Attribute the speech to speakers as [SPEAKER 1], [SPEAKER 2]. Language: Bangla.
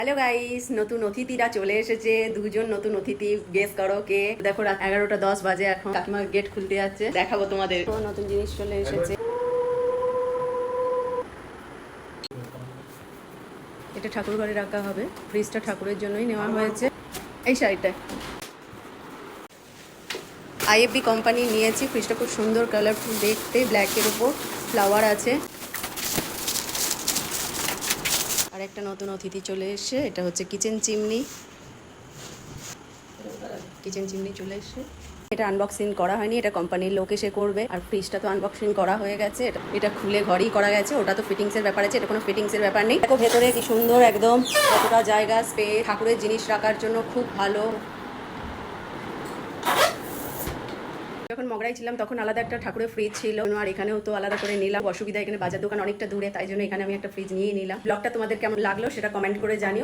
[SPEAKER 1] হ্যালো গাইস, নতুন অতিথিরা চলে এসেছে। দুজন নতুন অতিথি, গেস করো কে? দেখো রাত 11টা 10 বাজে, এখন কাকিমা গেট খুলতে যাচ্ছে। দেখাবো তোমাদের। নতুন জিনিস চলে এসেছে। এটা ঠাকুর ঘরে রাখা হবে। ফ্রিজটা ঠাকুরের জন্যই নেওয়া হয়েছে। এই শাড়িটা আইএফবি কোম্পানি নিয়েছি। ফ্রিজটা খুব সুন্দর, কালারফুল দেখতে, ব্ল্যাকের উপর ফ্লাওয়ার আছে। আর একটা নতুন অতিথি চলে এসে, এটা হচ্ছে কিচেন চিমনি। কিচেন চিমনি চলে এসে, এটা আনবক্সিং করা হয়নি, এটা কোম্পানির লোক এসে করবে। আর ফ্রিজটা তো আনবক্সিং করা হয়ে গেছে, এটা খুলে ঘরেই করা গেছে। ওটা তো ফিটিংসের ব্যাপার আছে, এটা কোনো ফিটিংসের ব্যাপার নেই। দেখো ভেতরে কি সুন্দর, একদম কতটা জায়গা, স্পেস, ঠাকুরের জিনিস রাখার জন্য খুব ভালো। যখন মগরাই ছিলাম তখন আলাদা একটা ঠাকুরের ফ্রিজ ছিল, আর এখানেও তো আলাদা করে নিলাম। অসুবিধা, এখানে বাজার দোকান অনেকটা দূরে, তাই জন্য এখানে আমি একটা ফ্রিজ নিয়ে নিলাম। ব্লগটা তোমাদের কেমন লাগলো সেটা কমেন্ট করে জানিও।